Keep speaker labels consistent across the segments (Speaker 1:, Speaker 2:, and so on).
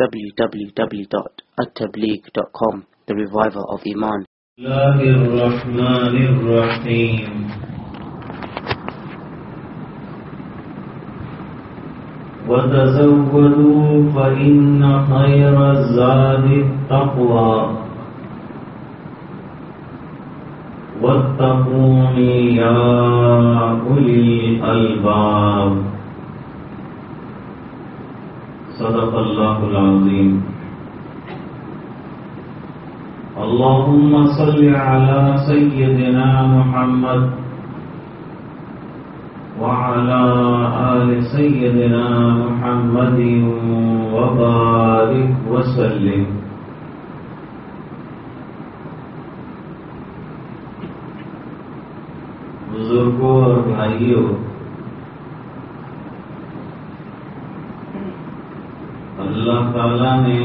Speaker 1: www.attableek.com, the reviver of Iman.
Speaker 2: Bismillahirrahmanirrahim. وَتَزَوَّدُوا فَإِنَّ خَيْرَ الزَّادِ التَّقْوَى وَاتَّقُونِ يَا أُولِي الْأَلْبَابِ. صدق اللہ العظیم. اللهم صل على سيدنا محمد وعلى آل سيدنا محمد وبارك وسلم. بزرگوں اور بھائیوں، اللہ تعالیٰ نے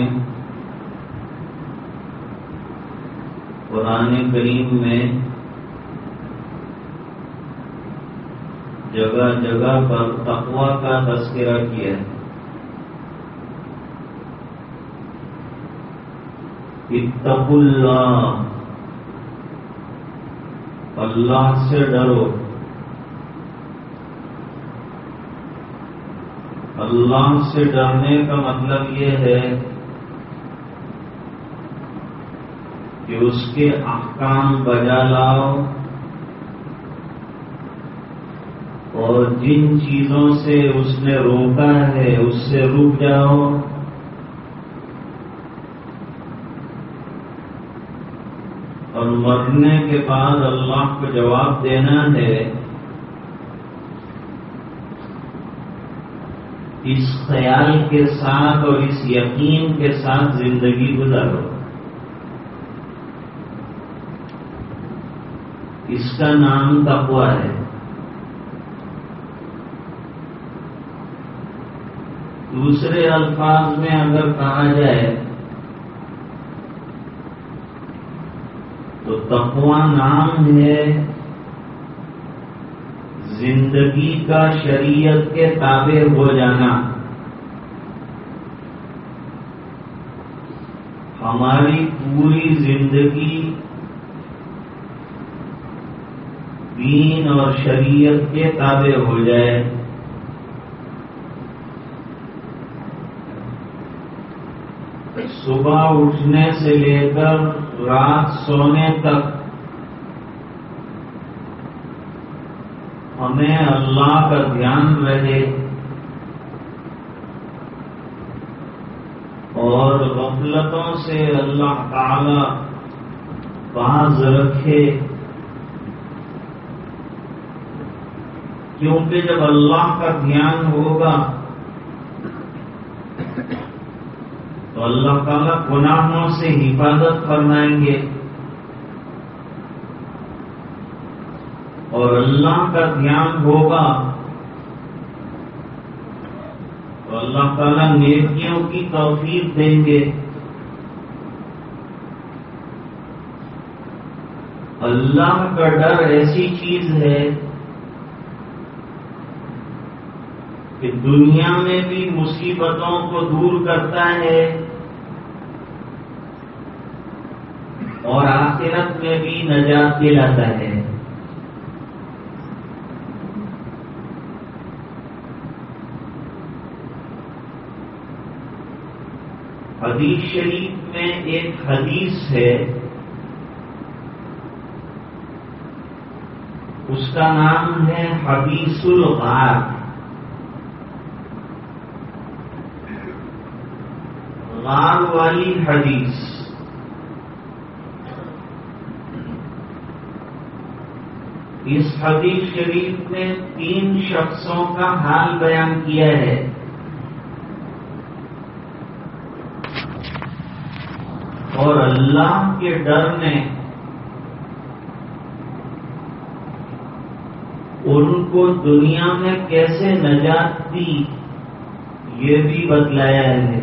Speaker 2: قرآن کریم میں جگہ جگہ پر تقویٰ کا تذکرہ کیا ہے. اتقوا اللہ، اللہ سے ڈرو. اللہ سے ڈرنے کا مطلب یہ ہے کہ اس کے احکام بجا لاؤ اور جن چیزوں سے اس نے روکا ہے اس سے رک جاؤ. اور مرنے کے بعد اللہ کو جواب دینا ہے. اس خیال کے ساتھ اور اس یقین کے ساتھ زندگی گزارو. اس کا نام تقویٰ ہے. دوسرے الفاظ میں اگر کہا جائے تو تقویٰ نام ہے زندگی کا شریعت کے تابع ہو جانا. ہماری پوری زندگی دین اور شریعت کے تابع ہو جائے. صبح اٹھنے سے لے کر رات سونے تک ہمیں اللہ کا دھیان رہے اور غفلتوں سے اللہ تعالی باز رکھے. کیونکہ جب اللہ کا دھیان ہوگا تو اللہ تعالیٰ گناہوں سے حفاظت فرمائیں گے. اور اللہ کا دھیان ہوگا تو اللہ تعالیٰ نیکیوں کی توفیق دیں گے. اللہ کا ڈر ایسی چیز ہے کہ دنیا میں بھی مصیبتوں کو دور کرتا ہے اور آخرت میں بھی نجات دلاتا ہے. حدیث شریف میں ایک حدیث ہے، اس کا نام ہے حدیث الغار. غار والی حدیث. اس حدیث شریف میں 3 شخصوں کا حال بیان کیا ہے. اور اللہ کے ڈر نے ان کو دنیا میں کیسے نجات دی یہ بھی بتلایا ہے.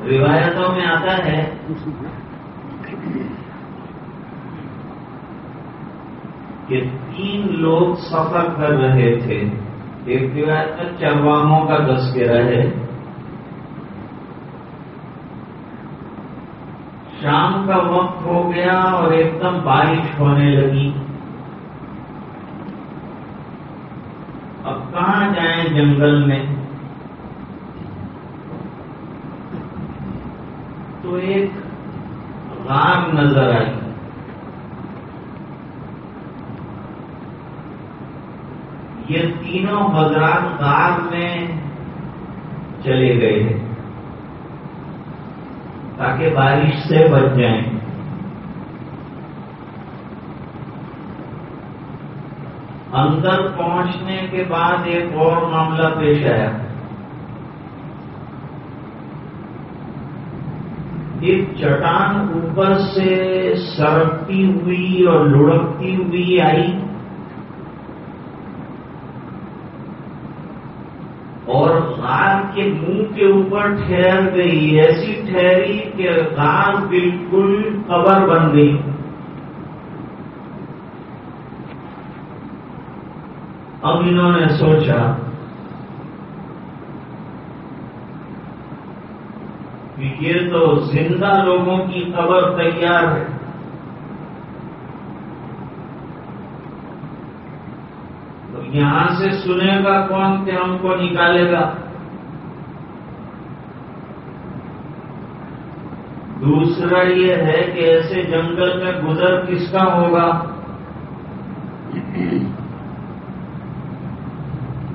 Speaker 2: روایتوں میں آتا ہے کہ 3 لوگ سفر کر رہے تھے. ایک روایت میں چرواہوں کا تذکرہ ہے. شام کا وقت ہو گیا اور ایک دم بارش ہونے لگی. اب کہاں جائیں جنگل میں؟ تو ایک غار نظر آئی. یہ تینوں حضرات غار میں چلے گئے ہیں تاکہ بارش سے بچ جائیں. اندر پہنچنے کے بعد ایک اور معاملہ پیش آیا. ایک چٹان اوپر سے سرکتی ہوئی اور لڑکتی ہوئی آئی اور غار کے منہ کے اوپر ٹھہر گئی. ایسی ٹھہری کہ غار بالکل قبر بن گئی. اب انہوں نے سوچا کہ یہ تو زندہ لوگوں کی قبر تیار ہے. تو یہاں سے سنے گا کون کہ ہم کو نکالے گا؟ دوسرا یہ ہے کہ ایسے جنگل میں گزر کس کا ہوگا؟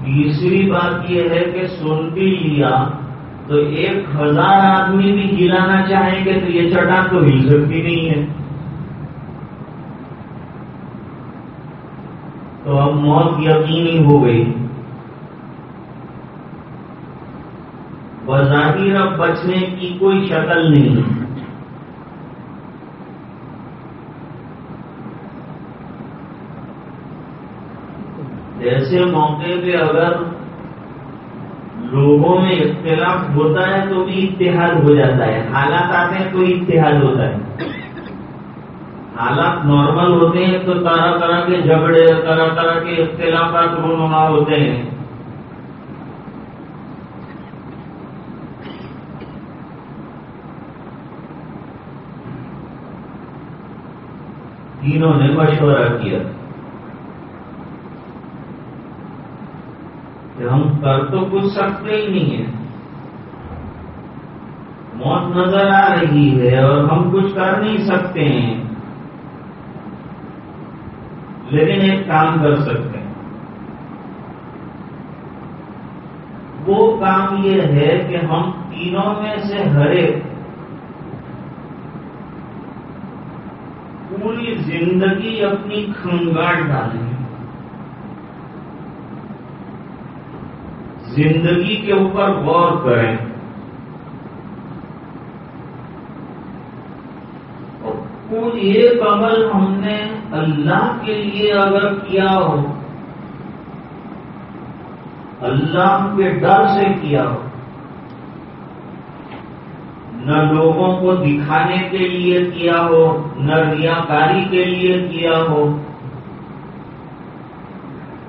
Speaker 2: تیسری بات یہ ہے کہ سن بھی لیا تو 1000 آدمی بھی ہلانا چاہیں گے تو یہ چٹان تو ہل سکتی نہیں ہے. تو اب موت یقینی ہو گئی. بظاہر اب بچنے کی کوئی شکل نہیں. ایسے موقع پہ اگر لوگوں میں اختلاف ہوتا ہے تو بھی اتحاد ہو جاتا ہے. حالات آتے ہیں تو اتحاد ہوتا ہے. حالات نارمل ہوتے ہیں تو طرح طرح کے جھگڑے، طرح طرح کے اختلافات رونما ہوتے ہیں. تینوں نے مشورہ کیا کہ ہم کر تو کچھ سکتے ہی نہیں ہیں. موت نظر آ رہی ہے اور ہم کچھ کر نہیں سکتے ہیں، لیکن ایک کام کر سکتے ہیں. وہ کام یہ ہے کہ ہم تینوں میں سے ہر ایک پوری زندگی اپنی کھنگاٹ ڈالیں، زندگی کے اوپر غور کریں اور کوئی ایک عمل ہم نے اللہ کے لیے اگر کیا ہو، اللہ کے ڈر سے کیا ہو، نہ لوگوں کو دکھانے کے لیے کیا ہو، نہ ریاکاری کے لیے کیا ہو،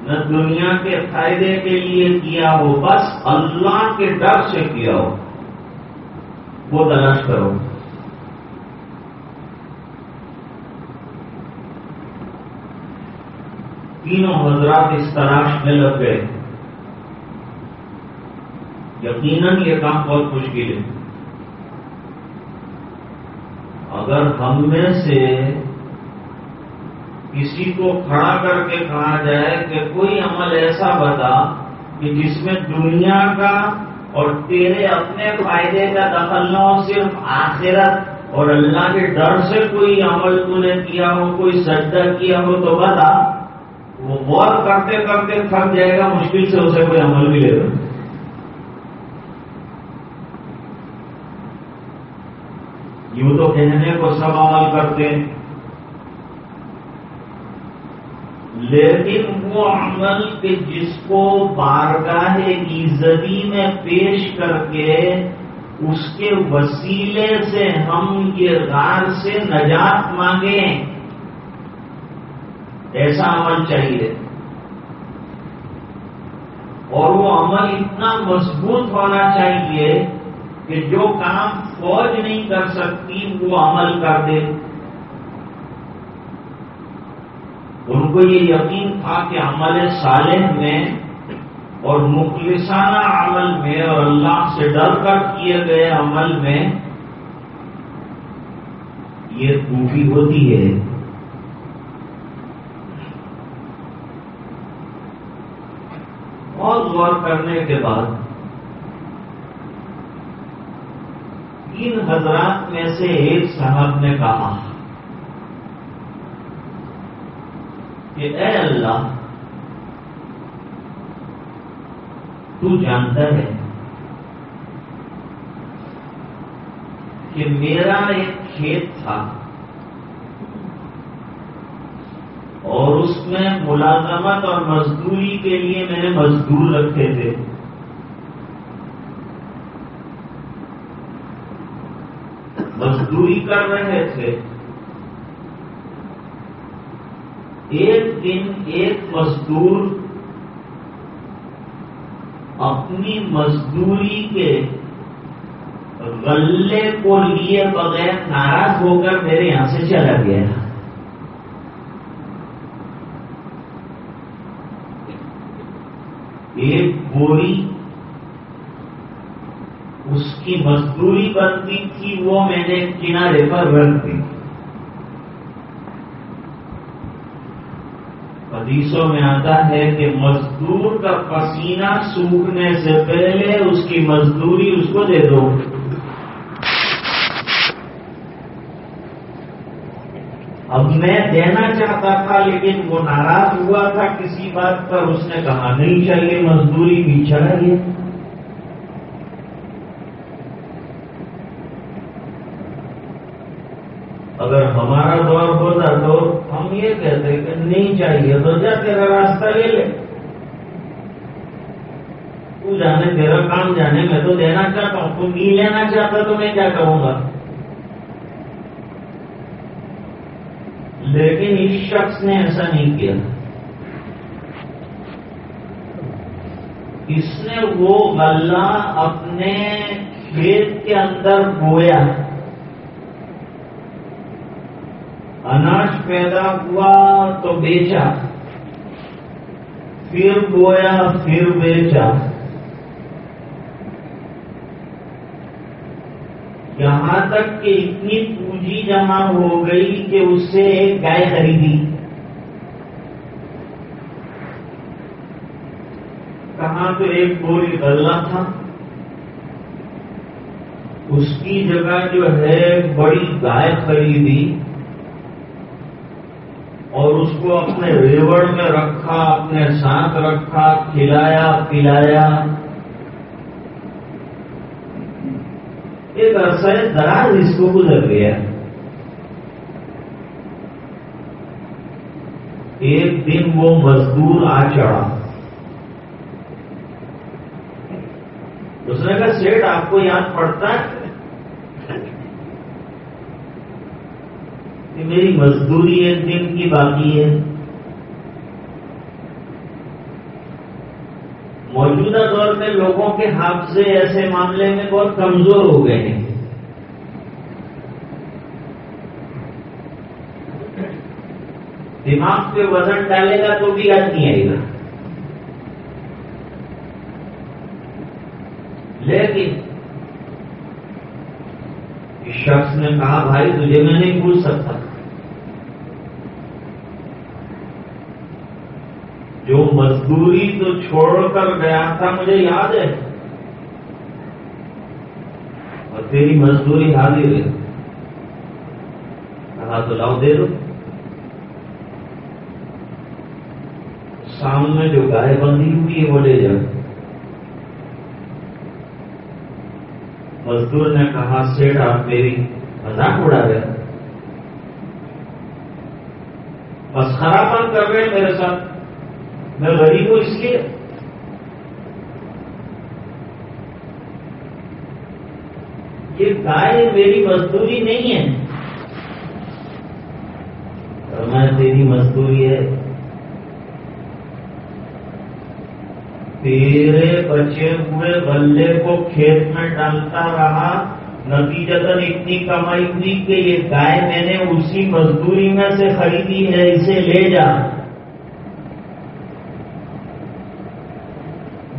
Speaker 2: نہ دنیا کے فائدے کے لیے کیا ہو، بس اللہ کے ڈر سے کیا ہو، وہ تلاش کرو. تینوں حضرات اس تلاش میں لگ گئے. یقیناً یہ کام بہت مشکل ہے. اگر ہم میں سے کسی کو کھڑا کر کے کہا جائے کہ کوئی عمل ایسا بتا کہ جس میں دنیا کا اور تیرے اپنے فائدے کا دخل نہ ہو، صرف آخرت اور اللہ کے ڈر سے کوئی عمل تو نے کیا ہو، کوئی سجدہ کیا ہو، تو بتا. وہ غور کرتے کرتے تھک جائے گا، مشکل سے اسے کوئی عمل ملے گا. یوں تو کہنے کو سب عمل کرتے ہیں، لیکن وہ عمل کہ جس کو بارگاہ عزتی میں پیش کر کے اس کے وسیلے سے ہم یہ غار سے نجات مانگیں، ایسا عمل چاہیے، اور وہ عمل اتنا مضبوط ہونا چاہیے کہ جو کام فوج نہیں کر سکتی وہ عمل کر دے۔ ان کو یہ یقین تھا کہ عمل صالح میں اور مخلصانہ عمل میں اور اللہ سے ڈر کر کیے گئے عمل میں یہ خوبی ہوتی ہے۔ بہت غور کرنے کے بعد ان حضرات میں سے ایک صاحب نے کہا کہ اے اللہ، تو جانتا ہے کہ میرا ایک کھیت تھا اور اس میں ملازمت اور مزدوری کے لیے میں نے مزدور رکھے تھے۔ مزدوری کر رہے تھے۔ ایک دن ایک مزدور اپنی مزدوری کے غلے کو لیے بغیر ناراض ہو کر میرے یہاں سے چلا گیا۔ ایک بوری اس کی مزدوری بنتی تھی، وہ میں نے کنارے پر رکھ دی۔ حدیثوں میں آتا ہے کہ مزدور کا پسینہ سوکھنے سے پہلے اس کی مزدوری اس کو دے دو۔ اب میں دینا چاہتا تھا لیکن وہ ناراض ہوا تھا کسی بات پر، اس نے کہا نہیں چاہیے مزدوری بھی چاہیے۔ اگر ہمارا دور ہوتا تو ہم یہ کہتے کہ نہیں چاہیے تو جا تیرا راستہ لے لے، تو جانے تیرا کام جانے، میں تو دینا چاہتا ہوں، تو نہیں لینا چاہتا تو میں کیا کروں گا۔ لیکن اس شخص نے ایسا نہیں کیا۔ اس نے وہ غلہ اپنے کھیت کے اندر بویا، اناج پیدا ہوا تو بیچا، پھر بویا پھر بیچا، یہاں تک کہ اتنی پونجی جمع ہو گئی کہ اس سے ایک گائے خریدی۔ کہاں تو ایک بوری غلہ تھا، اس کی جگہ جو ہے بڑی گائے خریدی اور اس کو اپنے ریوڑ میں رکھا، اپنے ساتھ رکھا، کھلایا پلایا۔ ایک عرصہ دراز اس کو گزر گیا۔ ایک دن وہ مزدور آ چڑھا، اس نے کہا سیٹ آپ کو یاد پڑتا ہے کہ میری مزدوری ایک دن کی باقی ہے؟ موجودہ دور میں لوگوں کے حافظے ایسے معاملے میں بہت کمزور ہو گئے ہیں۔ دماغ پہ وزن ڈالے گا تو بھی یاد نہیں آئے گا، لیکن اس شخص نے کہا بھائی تجھے میں نہیں بھول سکتا، جو مزدوری تو چھوڑ کر گیا تھا مجھے یاد ہے، اور تیری مزدوری حاضر ہے۔ کہا تو لاؤ دے دو۔ سامنے جو گائے بندھی ہوئی ہے وہ لے جاؤ۔ مزدور نے کہا سیٹ آپ میری مذاق اڑا رہے، بس خرابان کر رہے میرے ساتھ، میں غریب ہوں اس لیے۔ یہ گائے میری مزدوری نہیں ہے۔ میں تیری مزدوری ہے. تیرے بچے ہوئے غلے کو کھیت میں ڈالتا رہا، نتیجتاً اتنی کمائی ہوئی کہ یہ گائے میں نے اسی مزدوری میں سے خریدی ہے، اسے لے جا.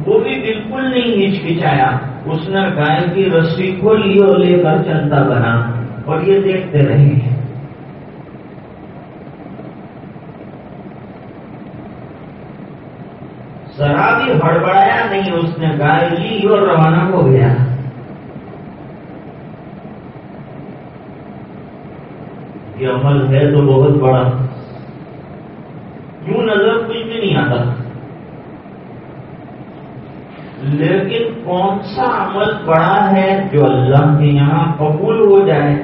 Speaker 2: وہ بھی بالکل نہیں ہچکچایا، اس نے گائے کی رسی کھولی اور لے کر چلتا بنا، اور یہ دیکھتے رہے. ذرا بھی ہڑبڑایا نہیں، اس نے گائے لی اور روانہ ہو گیا. یہ عمل ہے تو بہت بڑا، یوں نظر کچھ بھی نہیں آتا، لیکن کون سا عمل بڑا ہے جو اللہ کے یہاں قبول ہو جائے؟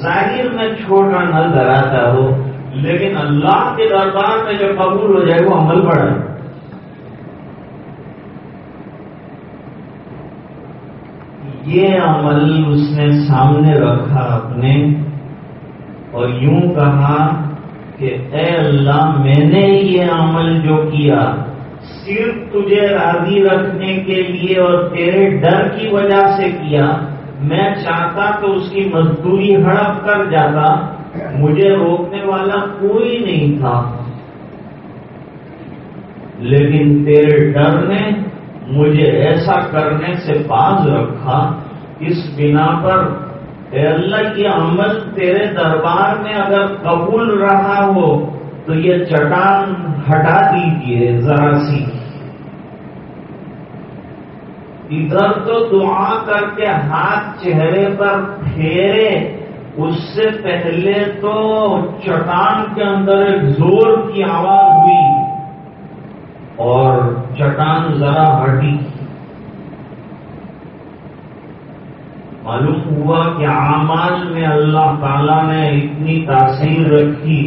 Speaker 2: ظاہر میں چھوٹا نظر آتا ہو، لیکن اللہ کے دربار میں جو قبول ہو جائے وہ عمل بڑا ہے. یہ عمل اس نے سامنے رکھا اپنے، اور یوں کہا کہ اے اللہ، میں نے یہ عمل جو کیا صرف تجھے راضی رکھنے کے لیے اور تیرے ڈر کی وجہ سے کیا. میں چاہتا تو اس کی مزدوری ہڑپ کر جاتا، مجھے روکنے والا کوئی نہیں تھا، لیکن تیرے ڈر نے مجھے ایسا کرنے سے باز رکھا. اس بنا پر اے اللہ، یہ عمل تیرے دربار میں اگر قبول رہا ہو تو یہ چٹان ہٹا دیجیے ذرا سی. ادھر تو دعا کر کے ہاتھ چہرے پر پھیرے، اس سے پہلے تو چٹان کے اندر ایک زور کی آواز ہوئی اور چٹان ذرا ہٹی. معلوم ہوا کہ اعمال میں اللہ تعالیٰ نے اتنی تاثیر رکھی.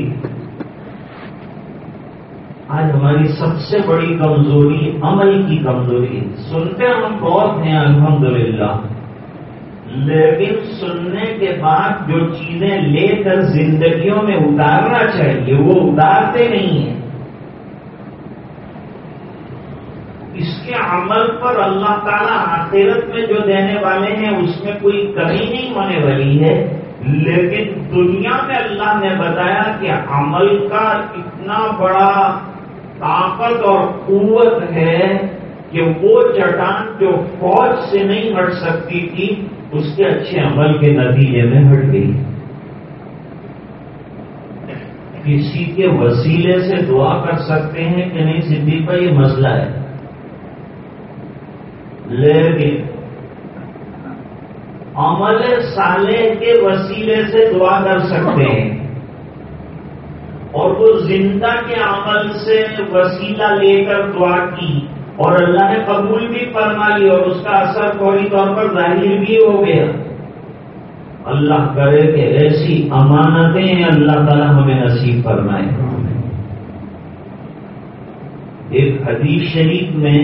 Speaker 2: آج ہماری سب سے بڑی کمزوری عمل کی کمزوری. سنتے ہم بہت ہیں الحمدللہ، لیکن سننے کے بعد جو چیزیں لے کر زندگیوں میں اتارنا چاہیے وہ اتارتے نہیں ہیں. اس کے عمل پر اللہ تعالیٰ آخرت میں جو دینے والے ہیں اس میں کوئی کمی نہیں ہونے والی ہے، لیکن دنیا میں اللہ نے بتایا کہ عمل کا اتنا بڑا طاقت اور قوت ہے کہ وہ چٹان جو فوج سے نہیں ہٹ سکتی تھی اس کے اچھے عمل کے نتیجے میں ہٹ گئی. کسی کے وسیلے سے دعا کر سکتے ہیں کہ نہیں صدیق بھائی، یہ مسئلہ ہے، لیکن عمل صالح کے وسیلے سے دعا کر سکتے ہیں، اور وہ زندہ کے عمل سے وسیلہ لے کر دعا کی اور اللہ نے قبول بھی فرما لی اور اس کا اثر فوری طور پر ظاہر بھی ہو گیا. اللہ کرے کہ ایسی امانتیں اللہ تعالیٰ ہمیں نصیب فرمائے. ایک حدیث شریف میں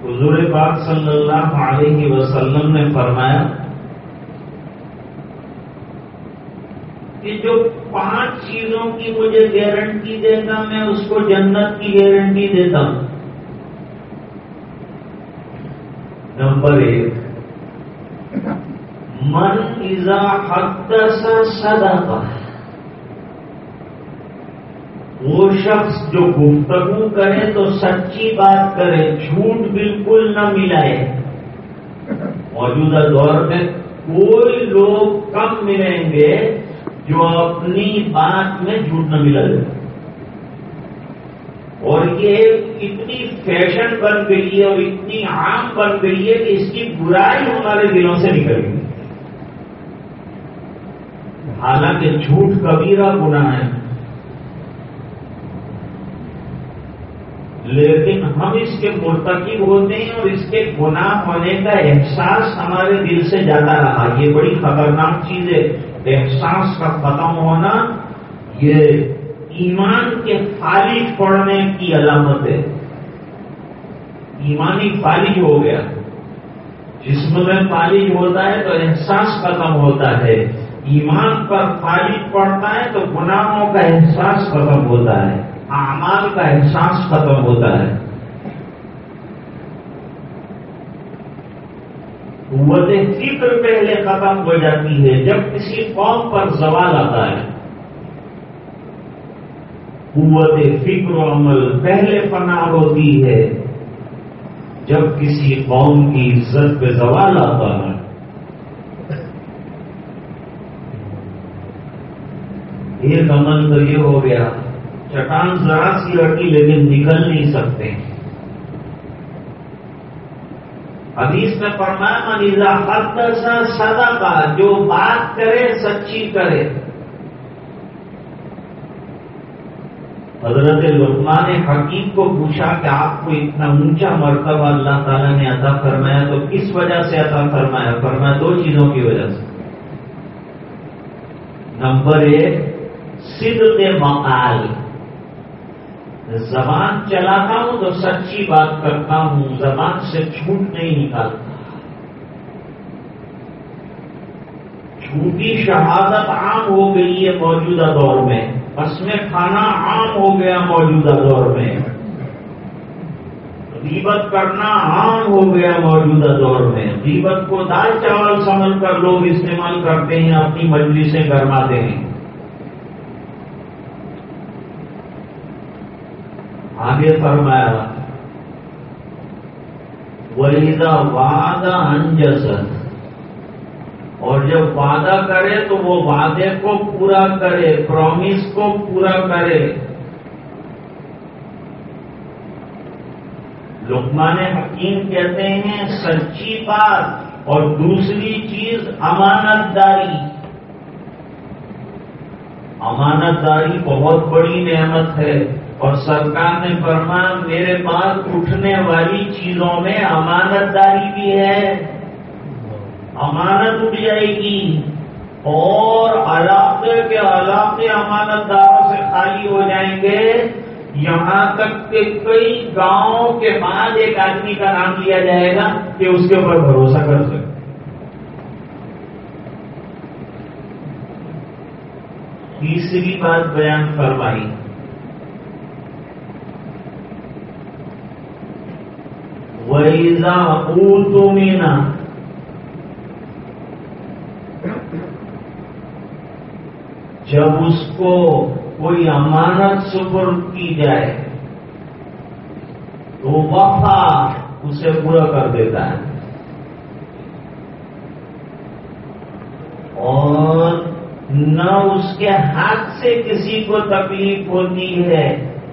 Speaker 2: حضور پاک صلی اللہ علیہ وسلم نے فرمایا کہ جو 5 چیزوں کی مجھے گارنٹی دیتا میں اس کو جنت کی گارنٹی دیتا ہوں. نمبر 1، من اذا حدث صدق. وہ شخص جو گفتگو کرے تو سچی بات کرے، جھوٹ بالکل نہ ملائے. موجودہ دور میں کوئی لوگ کم ملیں گے جو اپنی بات میں جھوٹ نہ ملا دے. اور یہ اتنی فیشن بن گئی ہے اور اتنی عام بن گئی ہے کہ اس کی برائی ہمارے دلوں سے نکل گئی. حالانکہ جھوٹ کبیرہ گناہ ہے، لیکن ہم اس کے مرتکب ہوتے ہیں اور اس کے گناہ ہونے کا احساس ہمارے دل سے جاتا رہا. یہ بڑی خطرناک چیز ہے. احساس کا ختم ہونا یہ ایمان کے فالج پڑنے کی علامت ہے. ایمانی فالج ہو گیا. جسم میں فالج ہوتا ہے تو احساس ختم ہوتا ہے. ایمان پر غالب پڑتا ہے تو گناہوں کا احساس ختم ہوتا ہے، اعمال کا احساس ختم ہوتا ہے، قوت فکر پہلے ختم ہو جاتی ہے۔ جب کسی قوم پر زوال آتا ہے، قوت فکر و عمل پہلے فنا ہوتی ہے۔ جب کسی قوم کی عزت پہ زوال آتا ہے، ایک عمل تو یہ ہو گیا، چٹان ذرا سی ہٹی لیکن نکل نہیں سکتے۔ حدیث میں فرمایا من اذا حدث صدق، جو بات کرے سچی کرے۔ حضرت لقمان حکیم کو پوچھا کہ آپ کو اتنا اونچا مرتبہ اللہ تعالیٰ نے عطا فرمایا تو کس وجہ سے عطا فرمایا؟ فرمایا دو چیزوں کی وجہ سے۔ نمبر ایک، صدق مقال، زبان چلاتا ہوں تو سچی بات کرتا ہوں، زبان سے جھوٹ نہیں نکالتا۔ جھوٹی شہادت عام ہو گئی ہے موجودہ دور میں، قسمیں کھانا عام ہو گیا موجودہ دور میں، غیبت کرنا عام ہو گیا موجودہ دور میں۔ غیبت کو دال چاول سمجھ کر لوگ استعمال کرتے ہیں، اپنی مجلسیں گرماتے ہیں۔ آگے فرمایا وَإِذَا وَعَدَ أَنْجَزَ، اور جب وعدہ کرے تو وہ وعدے کو پورا کرے، پرومس کو پورا کرے۔ لقمان حکیم کہتے ہیں سچی بات، اور دوسری چیز امانت داری۔ امانت داری بہت بڑی نعمت ہے، اور سرکار نے فرمایا میرے بعد اٹھنے والی چیزوں میں امانت داری بھی ہے۔ امانت اٹھ جائے گی اور علاقے کے علاقے امانت داروں سے خالی ہو جائیں گے، یہاں تک کہ کئی گاؤں کے بعد ایک آدمی کا نام لیا جائے گا کہ اس کے اوپر بھروسہ کر سکے۔ تیسری بات بیان فرمائی وَإِذَا أُوتُمِنَ، جب اس کو کوئی امانت سپرد کی جائے تو وفا، اسے پورا کر دیتا ہے، اور نہ اس کے ہاتھ سے کسی کو تکلیف ہوتی ہے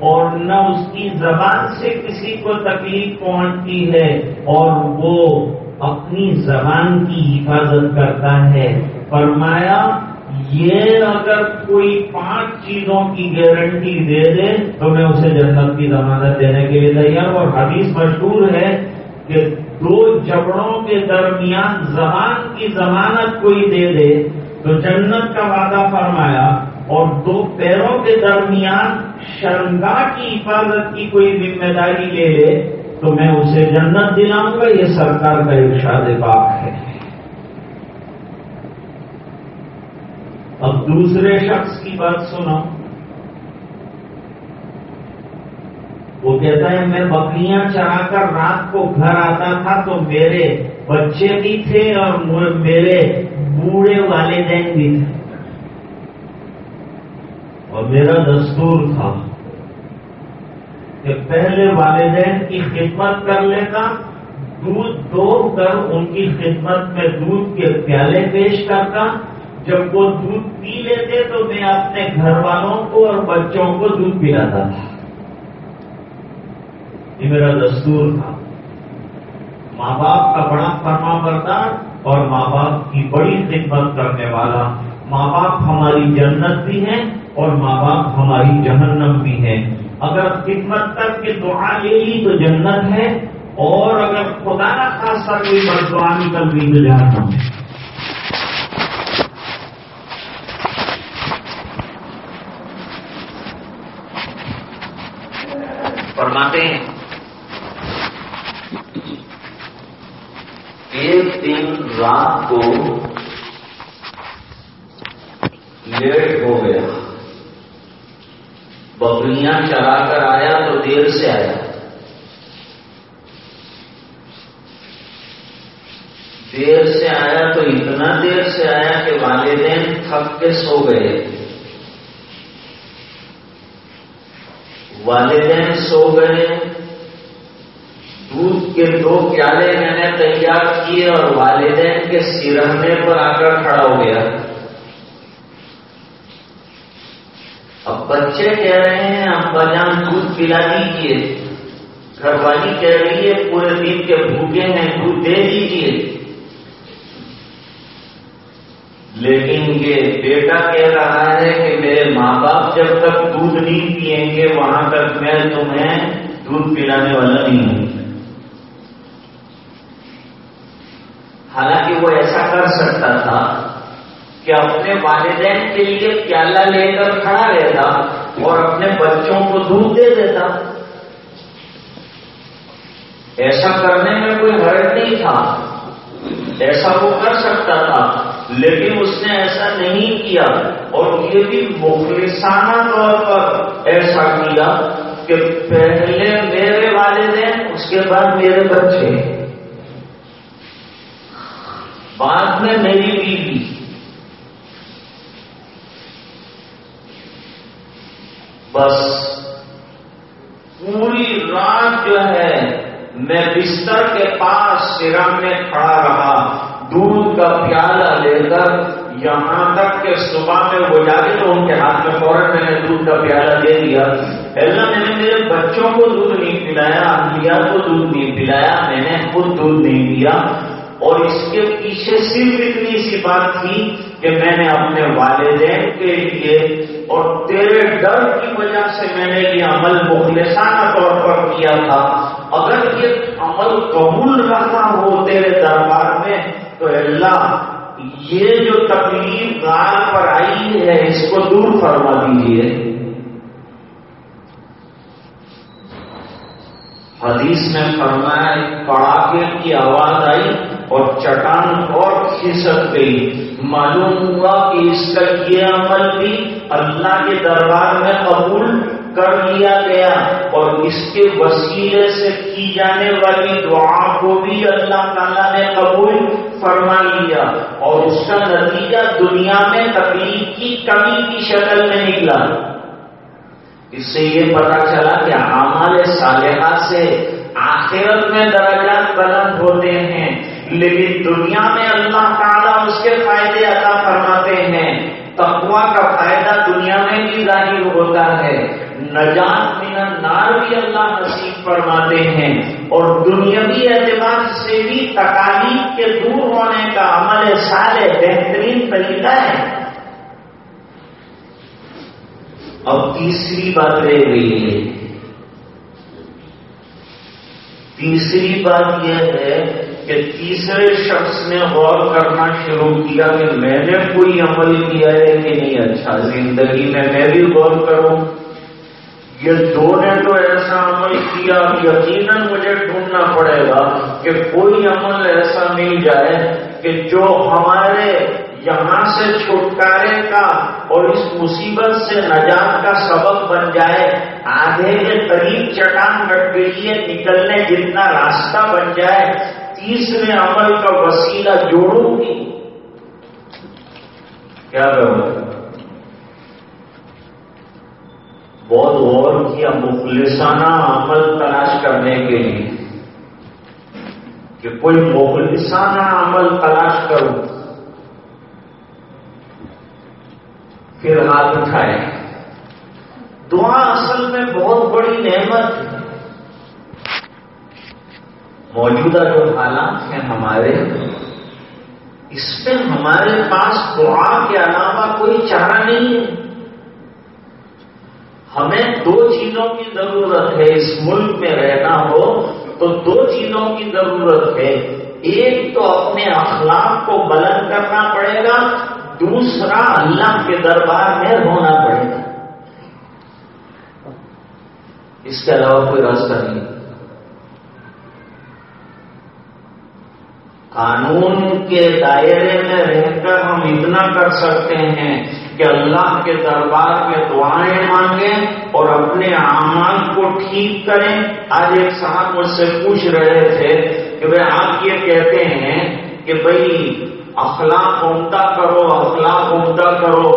Speaker 2: اور نہ اس کی زبان سے کسی کو تکلیف پہنچتی ہے، اور وہ اپنی زبان کی حفاظت کرتا ہے۔ فرمایا یہ اگر کوئی 5 چیزوں کی گارنٹی دے دے تو میں اسے جنت کی ضمانت دینے کے لیے تیار ہوں۔ اور حدیث مشہور ہے کہ 2 جبڑوں کے درمیان زبان کی ضمانت کوئی دے دے تو جنت کا وعدہ فرمایا، اور 2 پیروں کے درمیان شرمگاہ کی حفاظت کی کوئی ذمہ داری لے لے تو میں اسے جنت دلاؤں گا۔ یہ سرکار کا ارشاد پاک ہے۔ اب دوسرے شخص کی بات سنو، وہ کہتا ہے میں بکریاں چرا کر رات کو گھر آتا تھا تو میرے بچے بھی تھے اور میرے بوڑھے والدین بھی تھے، اور میرا دستور تھا کہ پہلے والدین کی خدمت کر لیتا، دودھ دوہ کر ان کی خدمت میں دودھ کے پیالے پیش کرتا، جب وہ دودھ پی لیتے تو میں اپنے گھر والوں کو اور بچوں کو دودھ پلاتا تھا۔ یہ میرا دستور تھا۔ ماں باپ کا بڑا فرما بردار اور ماں باپ کی بڑی خدمت کرنے والا۔ ماں باپ ہماری جنت بھی ہیں اور ماں باپ ہماری جہنم بھی ہیں۔ اگر خدمت کر کے دعا لے لی تو جنت ہے، اور اگر خدا نہ خاصا کوئی بددعا نکل گئی تو جہنم ہے۔ فرماتے ہیں ایک دن رات کو لیٹ ہو گیا، بکریاں چلا کر آیا تو دیر سے آیا، دیر سے آیا تو اتنا دیر سے آیا کہ والدین تھک کے سو گئے، والدین سو گئے، دودھ کے 2 پیالے میں نے تیار کیے اور والدین کے سرہنے پر آ کر کھڑا ہو گیا۔ اب بچے کہہ رہے ہیں ابا جان دودھ پلا دیجیے، گھر والی کہہ رہی ہے پورے دن کے بھوکے ہیں دودھ دے دیجیے، لیکن یہ بیٹا کہہ رہا ہے کہ میرے ماں باپ جب تک دودھ نہیں پیئیں گے وہاں تک میں تمہیں دودھ پلانے والا نہیں ہوں۔ حالانکہ وہ ایسا کر سکتا تھا کہ اپنے والدین کے لیے پیالہ لے کر کھڑا رہتا اور اپنے بچوں کو دودھ دے دیتا، ایسا کرنے میں کوئی حرج نہیں تھا، ایسا وہ کر سکتا تھا، لیکن اس نے ایسا نہیں کیا، اور یہ بھی مخلصانہ طور پر ایسا کیا کہ پہلے میرے والدین اس کے بعد میرے بچے، بعد میں میری بیوی۔ بس پوری رات جو ہے میں بستر کے پاس سرانے میں کھڑا رہا، دودھ کا پیالہ لے کر، یہاں تک کہ صبح میں وہ جاگے تو ان کے ہاتھ میں فوراً میں نے دودھ کا پیالہ دے دیا۔ اللہ میں نے میرے بچوں کو دودھ نہیں پلایا، انبیاء کو دودھ نہیں پلایا، میں نے خود دودھ نہیں پیا، اور اس کے پیچھے صرف اتنی سی بات تھی کہ میں نے اپنے والدین کے لیے اور تیرے ڈر کی وجہ سے میں نے یہ عمل مخلصانہ طور پر کیا تھا۔ اگر یہ عمل قبول رہا ہو تیرے دربار میں تو اللہ یہ جو تکلیف غار پر آئی ہے اس کو دور فرما دیجیے۔ حدیث میں فرمایا ایک کڑاکے کی آواز آئی اور چٹان اور کھسک گئی، معلوم ہوا کہ اس کا یہ عمل بھی اللہ کے دربار میں قبول کر لیا گیا، اور اس کے وسیلے سے کی جانے والی دعا کو بھی اللہ تعالیٰ نے قبول فرما لیا، اور اس کا نتیجہ دنیا میں تکلیف کی کمی کی شکل میں نکلا۔ اس سے یہ پتا چلا کہ اعمال صالحہ سے آخرت میں درجات بلند ہوتے ہیں، لیکن دنیا میں اللہ تعالیٰ اس کے فائدے عطا فرماتے ہیں۔ تقویٰ کا فائدہ دنیا میں بھی ظاہر ہوتا ہے، نجات من النار بھی اللہ نصیب فرماتے ہیں، اور دنیاوی اعتبار سے بھی تکالیف کے دور ہونے کا عمل صالح بہترین طریقہ ہے۔ اب تیسری بات رہ گئی ہے، تیسری بات یہ ہے کہ تیسرے شخص نے غور کرنا شروع کیا کہ میں نے کوئی عمل کیا ہے کہ نہیں، اچھا زندگی میں بھی غور کروں۔ یہ 2 نے تو ایسا عمل کیا، یقیناً مجھے ڈھونڈنا پڑے گا کہ کوئی عمل ایسا مل جائے کہ جو ہمارے یہاں سے چھٹکارے کا اور اس مصیبت سے نجات کا سبب بن جائے، آدھے کے قریب چٹان کٹ گئی ہے، نکلنے جتنا راستہ بن جائے، تیسرے عمل کا وسیلہ جوڑوں گی، کیا کروں؟ بہت غور کیا مخلصانہ عمل تلاش کرنے کے لیے کہ کوئی مخلصانہ عمل تلاش کروں، پھر ہاتھ اٹھائے۔ دعا اصل میں بہت بڑی نعمت ہے۔ موجودہ جو حالات ہیں ہمارے، اس میں ہمارے پاس دعا کے علاوہ کوئی چارہ نہیں ہے۔ ہمیں 2 چیزوں کی ضرورت ہے، اس ملک میں رہنا ہو تو 2 چیزوں کی ضرورت ہے۔ ایک تو اپنے اخلاق کو بلند کرنا پڑے گا، دوسرا اللہ کے دربار میں ہونا پڑے گا۔ اس کے علاوہ کوئی راستہ نہیں۔ قانون کے دائرے میں رہ کر ہم اتنا کر سکتے ہیں کہ اللہ کے دربار میں دعائیں مانگیں اور اپنے اعمال کو ٹھیک کریں. آج ایک صاحب مجھ سے پوچھ رہے تھے کہ بھئی آپ یہ کہتے ہیں کہ بھئی اخلاق عمدہ کرو، اخلاق عمدہ کرو،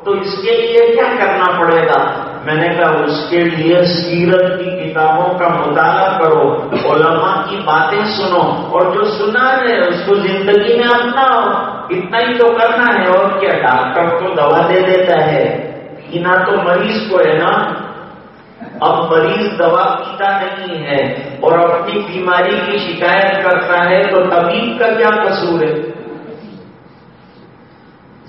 Speaker 2: تو اس کے لیے کیا کرنا پڑے گا؟ میں نے کہا اس کے لیے سیرت کی کتابوں کا مطالعہ کرو، علماء کی باتیں سنو، اور جو سنا ہے اس کو زندگی میں اپناؤ. اتنا ہی تو کرنا ہے. اور کیا؟ ڈاکٹر تو دوا دے دیتا ہے، پینا تو مریض کو ہے نا. اب مریض دوا پیتا نہیں ہے اور اپنی بیماری کی شکایت کرتا ہے تو طبیب کا کیا قصور ہے؟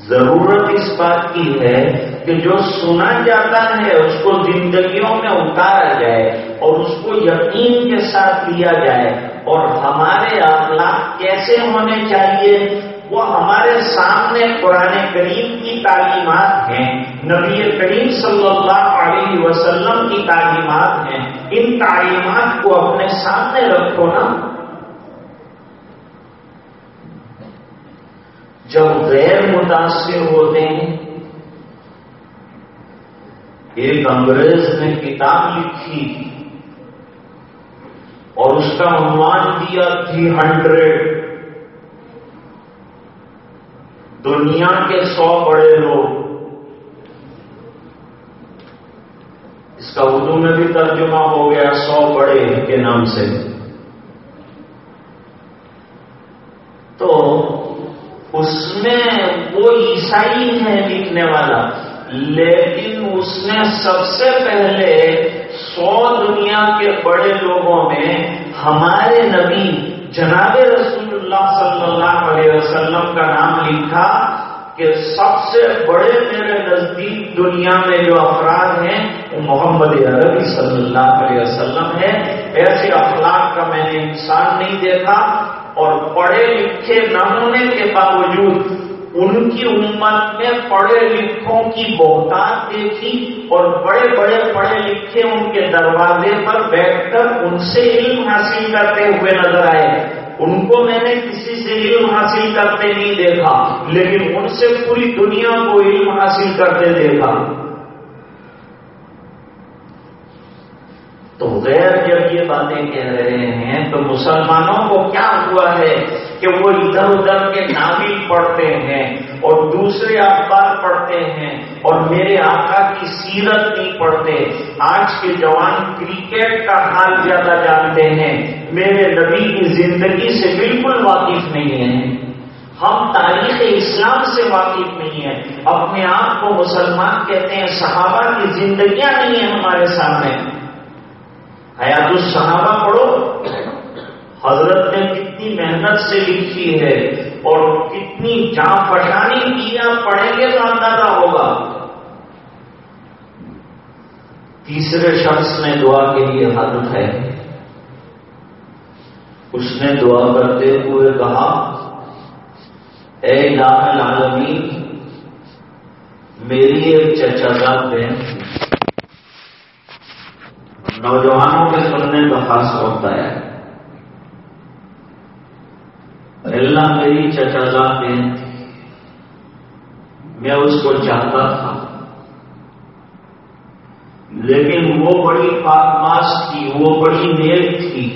Speaker 2: ضرورت اس بات کی ہے کہ جو سنا جاتا ہے اس کو زندگیوں میں اتارا جائے اور اس کو یقین کے ساتھ لیا جائے. اور ہمارے اخلاق کیسے ہونے چاہیے وہ ہمارے سامنے قرآن کریم کی تعلیمات ہیں، نبی کریم صلی اللہ علیہ وسلم کی تعلیمات ہیں. ان تعلیمات کو اپنے سامنے رکھو نا. جب غیر متاثر ہوتے ہیں، ایک انگریز نے کتاب لکھی اور اس کا عنوان دیا 300 دنیا کے 100 بڑے لوگ. اس کا اردو میں بھی ترجمہ ہو گیا 100 بڑے کے نام سے. تو اس میں وہ عیسائی ہے لکھنے والا، لیکن اس نے سب سے پہلے 100 دنیا کے بڑے لوگوں میں ہمارے نبی جناب رسول اللہ صلی اللہ علیہ وسلم کا نام لکھا کہ سب سے بڑے میرے نزدیک دنیا میں جو افراد ہیں وہ محمد عربی صلی اللہ علیہ وسلم ہے. ایسے اخلاق کا میں نے انسان نہیں دیکھا. اور پڑھے لکھے نہ ہونے کے باوجود ان کی امت میں پڑھے لکھوں کی بہتات دیکھی اور بڑے بڑے پڑھے لکھے ان کے دروازے پر بیٹھ کر ان سے علم حاصل کرتے ہوئے نظر آئے. ان کو میں نے کسی سے علم حاصل کرتے نہیں دیکھا، لیکن ان سے پوری دنیا کو علم حاصل کرتے دیکھا. تو غیر جب یہ باتیں کہہ رہے ہیں تو مسلمانوں کو کیا ہوا ہے کہ وہ ادھر ادھر کے ناول پڑھتے ہیں اور دوسرے اخبار پڑھتے ہیں اور میرے آقا کی سیرت نہیں پڑھتے. آج کے جوان کرکٹ کا حال زیادہ جانتے ہیں، میرے نبی کی زندگی سے بالکل واقف نہیں ہیں. ہم تاریخ اسلام سے واقف نہیں ہیں، اپنے آپ کو مسلمان کہتے ہیں. صحابہ کی زندگیاں نہیں ہیں ہمارے سامنے. حیات الصحابہ پڑھو، حضرت نے کتنی محنت سے لکھی ہے اور کتنی جاں فشانی کی. آپ پڑھیں گے تو اندازہ ہوگا. تیسرے شخص نے دعا کے لیے ہاتھ اٹھائے. اس نے دعا کرتے ہوئے کہا اے الہ العالمین، میری ایک چچا زاد بہن. نوجوانوں کے سننے کا خاص ہوتا ہے. اللہ میری چچا زاد بہن، میں اس کو چاہتا تھا لیکن وہ بڑی پاکباز تھی، وہ بڑی نیک تھی،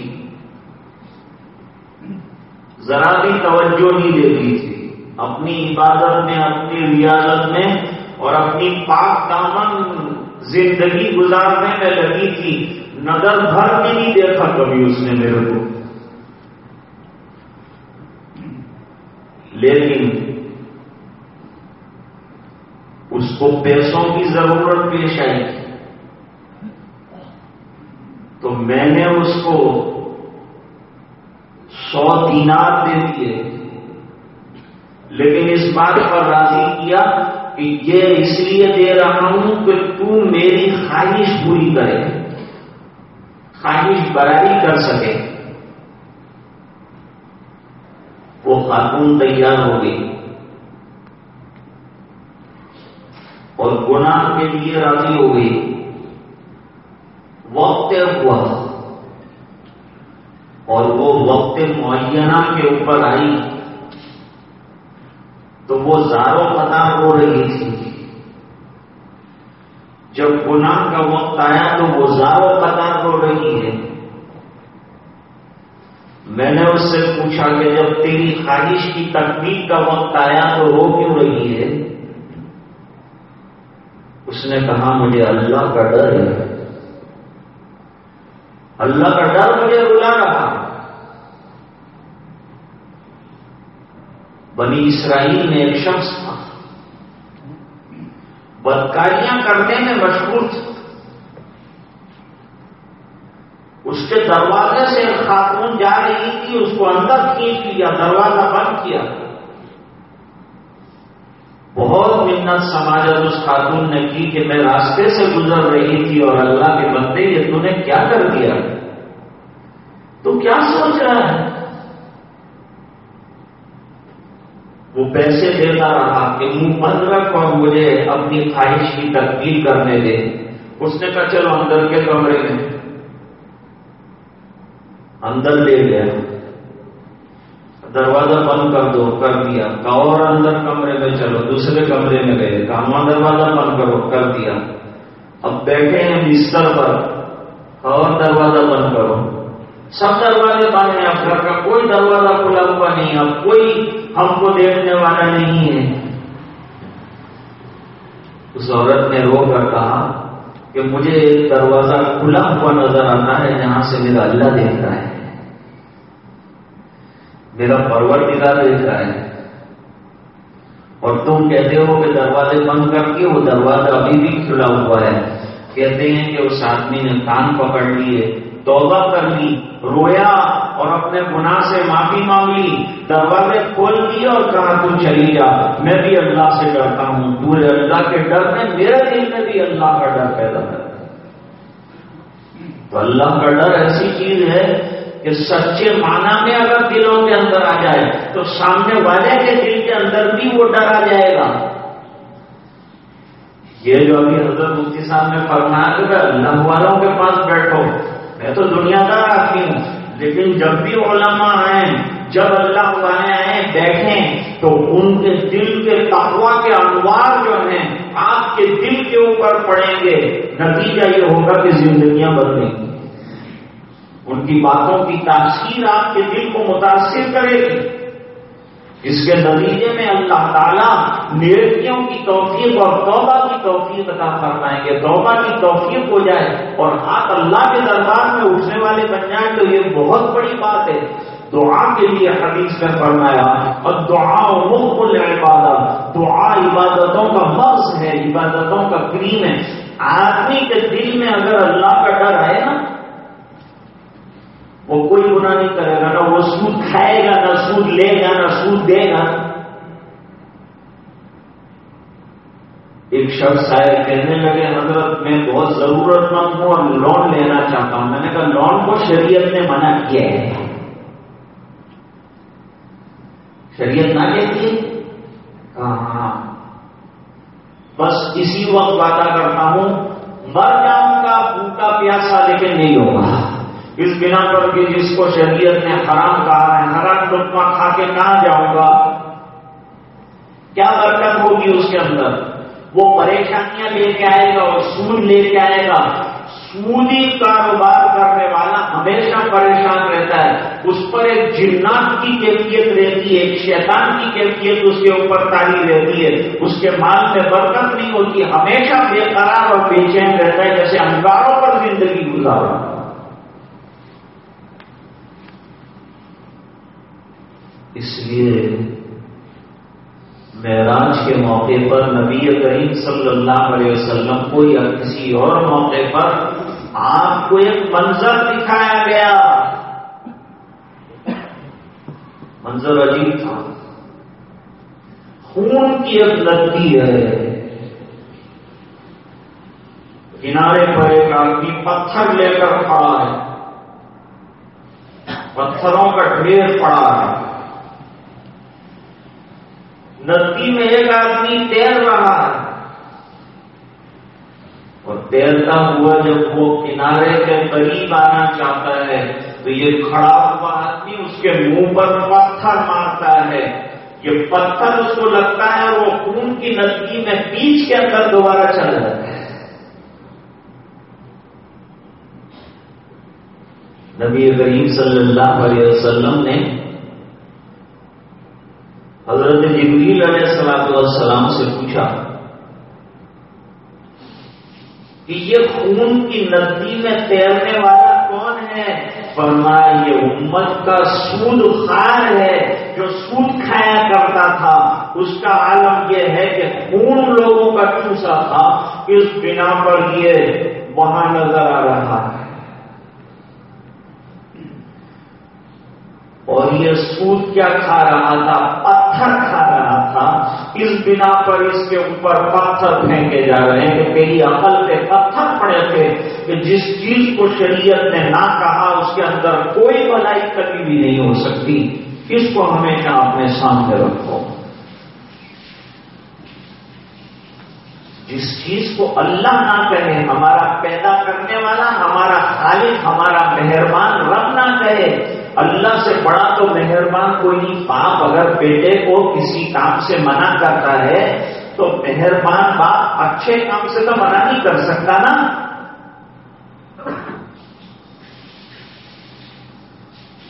Speaker 2: ذرا بھی توجہ نہیں دیتی تھی. اپنی عبادت میں، اپنی ریاضت میں اور اپنی پاک دامن زندگی گزارنے میں لگی تھی. نظر بھر بھی نہیں دیکھا کبھی اس نے میرے کو. لیکن اس کو پیسوں کی ضرورت پیش آئی تو میں نے اس کو 100 دینار دے دیے، لیکن اس بات پر راضی کیا کہ یہ اس لیے دے رہا ہوں کہ تو میری خواہش پوری کرے، خواہش برابری کر سکے. وہ خاتون تیار ہو گئی اور گناہ کے لیے راضی ہو گئی. وقت ہوا اور وہ وقت معینہ کے اوپر آئی تو وہ زاروں قطار رو رہی تھی جب گناہ کا وقت آیا تو وہ زار و قطار رو رہی ہے. میں نے اس سے پوچھا کہ جب تیری خواہش کی تکمیل کا وقت آیا تو رو کیوں رہی ہے؟ اس نے کہا مجھے اللہ کا ڈر ہے، اللہ کا ڈر مجھے رلا رہا. بنی اسرائیل میں ایک شخص تھا، بدکاریاں کرنے میں مشہور تھا. اس کے دروازے سے ایک خاتون جا رہی تھی، اس کو اندر کھینچ لیا، دروازہ بند کیا. بہت منت سماجت اس خاتون نے کی کہ میں راستے سے گزر رہی تھی اور اللہ کے بندے یہ تو نے کیا کر دیا، تو کیا سوچ رہا ہے؟ وہ پیسے دیتا رہا کہ منہ بند رکھ اور مجھے اپنی خواہش کی تکمیل کرنے دے. اس نے کہا چلو اندر کے کمرے میں. اندر لے گیا، دروازہ بند کر دو، کر دیا. اور اندر کمرے میں چلو، دوسرے کمرے میں گئے، کہاں دروازہ بند کرو، کر دیا. اب بیٹھے ہیں بستر پر، اور دروازہ بند کرو. سب دروازے بند ہیں، اب گھر کا کوئی دروازہ کھلا ہوا نہیں، اب کوئی ہم کو دیکھنے والا نہیں ہے. اس عورت نے رو کر کہا کہ مجھے ایک دروازہ کھلا ہوا نظر آتا ہے جہاں سے میرا اللہ دیکھ رہا ہے، میرا پروردگار دیکھ رہا ہے، اور تم کہتے ہو کہ دروازے بند کر کے وہ دروازہ ابھی بھی کھلا ہوا ہے. کہتے ہیں کہ اس آدمی نے کان پکڑ لیے، توبہ کر لی، رویا اور اپنے گناہ سے معافی مانگ لی، دروازے کھول دیے اور کہا تو چلی جا، میں بھی اللہ سے ڈرتا ہوں. پورے اللہ کے ڈر میں میرے دل میں بھی اللہ کا ڈر پیدا کر. تو اللہ کا ڈر ایسی چیز ہے کہ سچے معنی میں اگر دلوں کے اندر آ جائے تو سامنے والے کے دل کے اندر بھی وہ ڈر آ جائے گا. یہ جو ابھی حضرت مفتی صاحب نے فرمایا کہ اللہ والوں کے پاس بیٹھو، میں تو دنیا دار آدمی ہوں، لیکن جب بھی علماء آئیں، جب اللہ والے آئیں بیٹھیں تو ان کے دل کے تقویٰ کے انوار جو ہیں آپ کے دل کے اوپر پڑیں گے. نتیجہ یہ ہوگا کہ زندگیاں بدلیں گی. ان کی باتوں کی تاثیر آپ کے دل کو متاثر کرے گی. اس کے نتیجے میں اللہ تعالیٰ نیکیوں کی توفیق اور توبہ کی توفیق عطا فرمائیں گے. توبہ کی توفیق ہو جائے اور ہاتھ اللہ کے دربار میں اٹھنے والے بن جائیں تو یہ بہت بڑی بات ہے. دعا کے لیے حدیث میں فرمایا اور دعا مخ العبادت، دعا عبادتوں کا مغز ہے، عبادتوں کا کریم ہے. آدمی کے دل میں اگر اللہ کا ڈر آئے نا، وہ کوئی گناہ نہیں کرے گا، نہ وہ سود کھائے گا، نہ سود لے گا، نہ سود دے گا. ایک شخص آئے کہنے لگے حضرت میں بہت ضرورت مند ہوں اور لون لینا چاہتا ہوں. میں نے کہا لون کو شریعت نے منع کیا ہے، شریعت نہ کہتی ہے؟ ہاں بس اسی وقت وعدہ کرتا ہوں مر جاؤں گا بھوکا پیاسا لیکن نہیں ہوگا. اس بنا پر کہ جس کو شریعت نے حرام کہا ہے، حرام لقمہ کھا کے کہاں جاؤں گا؟ کیا برکت ہوگی اس کے اندر؟ وہ پریشانیاں لے کے آئے گا اور سود لے کے آئے گا. سودی کاروبار کرنے والا ہمیشہ پریشان رہتا ہے. اس پر ایک جنات کی کیفیت رہتی ہے، ایک شیطان کی کیفیت اس کے اوپر تاری رہتی ہے. اس کے مال میں برکت نہیں ہوتی، ہمیشہ بے قرار اور بے چین رہتا ہے، جیسے انگاروں پر زندگی گزارا. اس لیے معراج کے موقع پر نبی کریم صلی اللہ علیہ وسلم کو یا کسی اور موقع پر آپ کو ایک منظر دکھایا گیا. منظر عجیب تھا. خون کی ایک ندی ہے، کنارے پر ایک آدمی پتھر لے کر کھڑا ہے، پتھروں کا ڈھیر پڑا ہے. ندی میں ایک آدمی تیر رہا ہے اور تیرتا ہوا جب وہ کنارے کے قریب آنا چاہتا ہے تو یہ کھڑا ہوا آدمی اس کے منہ پر پتھر مارتا ہے. یہ پتھر اس کو لگتا ہے وہ خون کی ندی میں بیچ کے اندر دوبارہ چل جاتا ہے. نبی کریم صلی اللہ علیہ وسلم نے حضرت جبریل علیہ السلام سے پوچھا کہ یہ خون کی ندی میں تیرنے والا کون ہے؟ فرمایا یہ امت کا سود خوار ہے جو سود کھایا کرتا تھا، اس کا عالم یہ ہے کہ خون لوگوں کا چوسا تھا، اس بنا پر یہ وہاں نظر آ رہا ہے۔ اور یہ سود کیا کھا رہا تھا؟ پتھر کھا رہا تھا، اس بنا پر اس کے اوپر پتھر پھینکے جا رہے ہیں کہ میری عقل پہ پتھر پڑے تھے کہ جس چیز کو شریعت نے نہ کہا اس کے اندر کوئی بھلائی کبھی بھی نہیں ہو سکتی، اس کو ہمیشہ اپنے سامنے رکھو۔ جس چیز کو اللہ نہ کہے، ہمارا پیدا کرنے والا، ہمارا خالق، ہمارا مہربان رب نہ کہے، اللہ سے بڑا تو مہربان کوئی نہیں۔ باپ اگر بیٹے کو کسی کام سے منع کرتا ہے تو مہربان باپ اچھے کام سے تو منع نہیں کر سکتا نا۔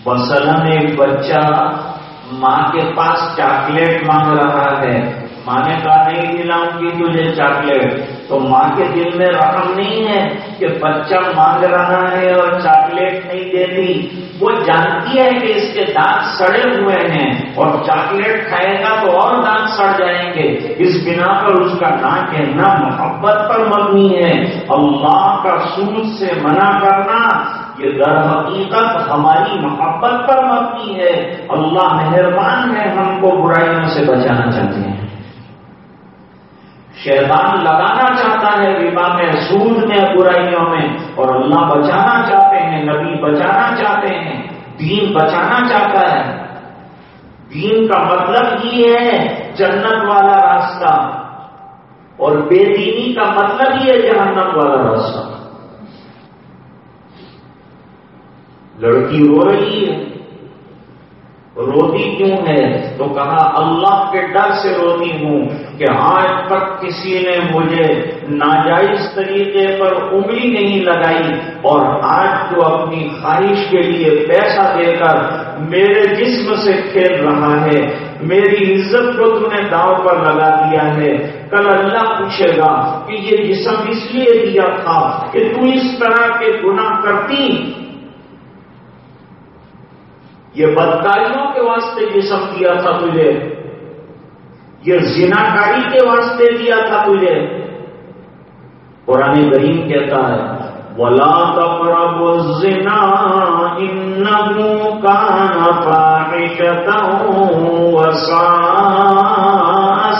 Speaker 2: مثلاً ایک بچہ ماں کے پاس چاکلیٹ مانگ رہا ہے، ماں نے کہا نہیں دلاؤں گی تجھے چاکلیٹ، تو ماں کے دل میں رحم نہیں ہے کہ بچہ مانگ رہا ہے اور چاکلیٹ نہیں دیتی۔ وہ جانتی ہے کہ اس کے دانت سڑے ہوئے ہیں اور چاکلیٹ کھائے گا تو اور دانت سڑ جائیں گے، اس بنا پر اس کا نہ کہنا محبت پر مبنی ہے۔ اللہ کا سود سے منع کرنا یہ در حقیقت ہماری محبت پر مبنی ہے۔ اللہ مہربان ہے، ہم کو برائیوں سے بچانا چاہتے ہیں۔ شیطان لگانا چاہتا ہے ربا میں، سود میں، برائیوں میں، اور اللہ بچانا چاہتے ہیں، نبی بچانا چاہتے ہیں، دین بچانا چاہتا ہے۔ دین کا مطلب یہ ہے جنت والا راستہ، اور بے دینی کا مطلب یہ ہے جہنم والا راستہ۔ لڑکی رو رہی ہے، روتی کیوں ہے؟ تو کہا اللہ کے ڈر سے روتی ہوں کہ آج تک کسی نے مجھے ناجائز طریقے پر انگلی نہیں لگائی، اور آج تو اپنی خواہش کے لیے پیسہ دے کر میرے جسم سے کھیل رہا ہے، میری عزت کو تم نے داؤ پر لگا دیا ہے۔ کل اللہ پوچھے گا کہ یہ جسم اس لیے دیا تھا کہ تو اس طرح کے گناہ کرتی، یہ بدکاریوں کے واسطے جسم دیا تھا تجھے، یہ زناکاری کے واسطے دیا تھا تجھے۔ قرآن کریم کہتا ہے وَلَا تَقْرَبُوا الزِّنَا إِنَّهُ كَانَ فَاحِشَةً وَسَاءَ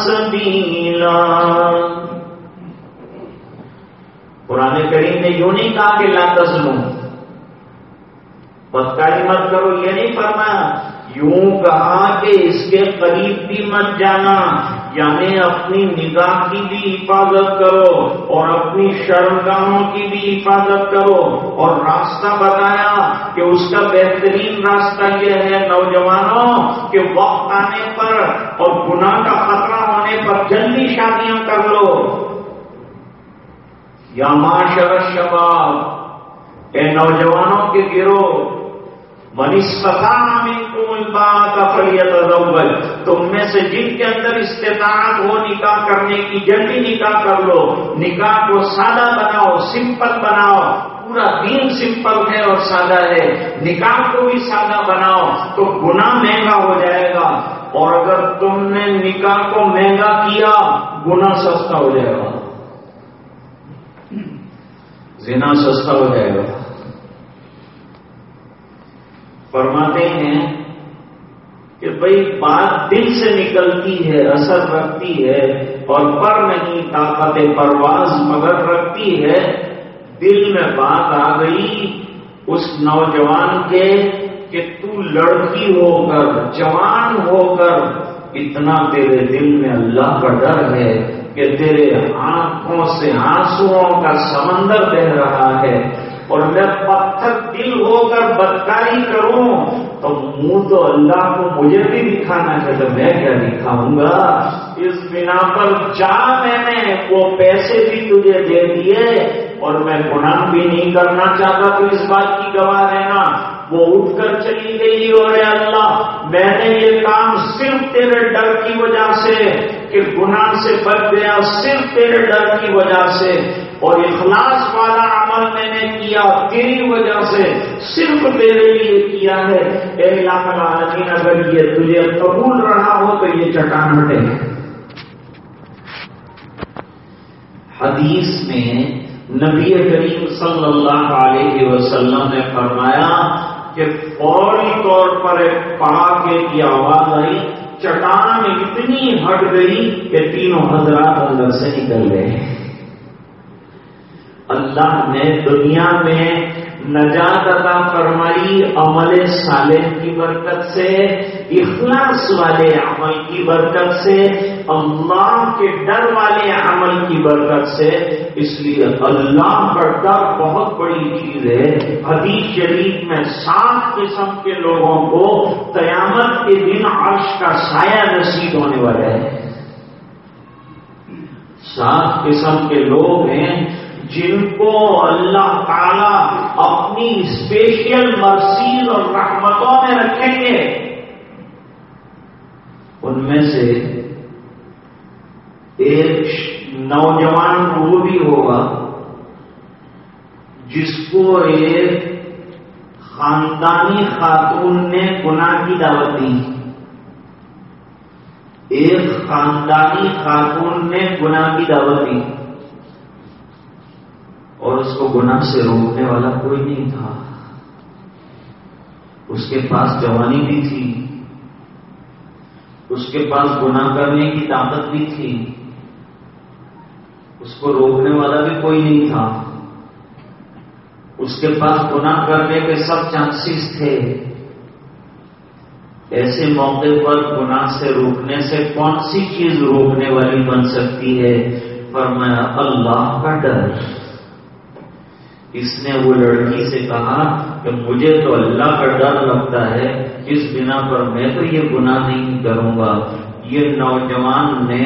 Speaker 2: سَبِيلًا۔ قرآن کریم نے یوں نہیں کہا کہ لا تزنوا، بدکاری مت کرو، یہ نہیں فرمایا، یوں کہا کہ اس کے قریب بھی مت جانا، یعنی اپنی نگاہ کی بھی حفاظت کرو اور اپنی شرمگاہوں کی بھی حفاظت کرو، اور راستہ بتایا کہ اس کا بہترین راستہ یہ ہے نوجوانوں کہ وقت آنے پر اور گناہ کا خطرہ ہونے پر جلدی شادیاں کر لو۔ یا معاشر الشباب، اے نوجوانوں کے گروہ، من استطاع منکم الباءۃ فلیتزوج، تم میں سے جن کے اندر استطاعت ہو نکاح کرنے کی جلدی نکاح کر لو۔ نکاح کو سادہ بناؤ، سمپل بناؤ، پورا دین سمپل ہے اور سادہ ہے، نکاح کو بھی سادہ بناؤ تو گناہ مہنگا ہو جائے گا، اور اگر تم نے نکاح کو مہنگا کیا گناہ سستا ہو جائے گا، زنا سستا ہو جائے گا۔ فرماتے ہیں کہ بھئی بات دل سے نکلتی ہے، اثر رکھتی ہے، اور پر نہیں طاقت پرواز مگر رکھتی ہے۔ دل میں بات آ گئی اس نوجوان کے کہ تو لڑکی ہو کر، جوان ہو کر، اتنا تیرے دل میں اللہ کا ڈر ہے کہ تیرے آنکھوں سے آنسوؤں کا سمندر بہ رہا ہے، اور میں پتھر دل ہو کر بدکاری کروں تو منہ تو اللہ کو مجھے بھی دکھانا ہے، تو میں کیا دکھاؤں گا؟ اس بنا پر جا، میں نے وہ پیسے بھی تجھے دے دیے اور میں گناہ بھی نہیں کرنا چاہتا، تو اس بات کی گواہ رہنا وہ اٹھ کر چلی گئی اور اے اللہ میں نے یہ کام صرف تیرے ڈر کی وجہ سے کہ گناہ سے بچ گیا، صرف تیرے ڈر کی وجہ سے، اور اخلاص والا عمل میں نے کیا تیری وجہ سے، صرف تیرے لیے کیا ہے۔ اے الہ العالمین اگر یہ تجھے قبول رہا ہو تو یہ چٹان ہٹے۔ حدیث میں نبی کریم صلی اللہ علیہ وسلم نے فرمایا کہ فوری طور پر ایک پڑاکے کی آواز آئی، چٹان اتنی ہٹ گئی کہ تینوں حضرات اندر سے نکل گئے۔ اللہ نے دنیا میں نجات عطا فرمائی عمل صالح کی برکت سے، اخلاص والے عمل کی برکت سے، اللہ کے ڈر والے عمل کی برکت سے۔ اس لیے اللہ کا ڈر بہت بڑی چیز ہے۔ حدیث شریف میں 7 قسم کے لوگوں کو قیامت کے دن عرش کا سایہ نصیب ہونے والا ہے۔ 7 قسم کے لوگ ہیں جن کو اللہ تعالی اپنی اسپیشل مرسیز اور رحمتوں میں رکھیں گے۔ ان میں سے ایک نوجوان وہ بھی ہوگا جس کو ایک خاندانی خاتون نے گناہ کی دعوت دی۔ ایک خاندانی خاتون نے گناہ کی دعوت دی اور اس کو گناہ سے روکنے والا کوئی نہیں تھا۔ اس کے پاس جوانی بھی تھی، اس کے پاس گناہ کرنے کی طاقت بھی تھی، اس کو روکنے والا بھی کوئی نہیں تھا، اس کے پاس گناہ کرنے کے سب چانسز تھے۔ ایسے موقع پر گناہ سے روکنے سے کون سی چیز روکنے والی بن سکتی ہے؟ فرمایا اللہ کا ڈر۔ اس نے وہ لڑکی سے کہا کہ مجھے تو اللہ کا ڈر لگتا ہے، اس بنا پر میں تو یہ گناہ نہیں کروں گا۔ یہ نوجوان نے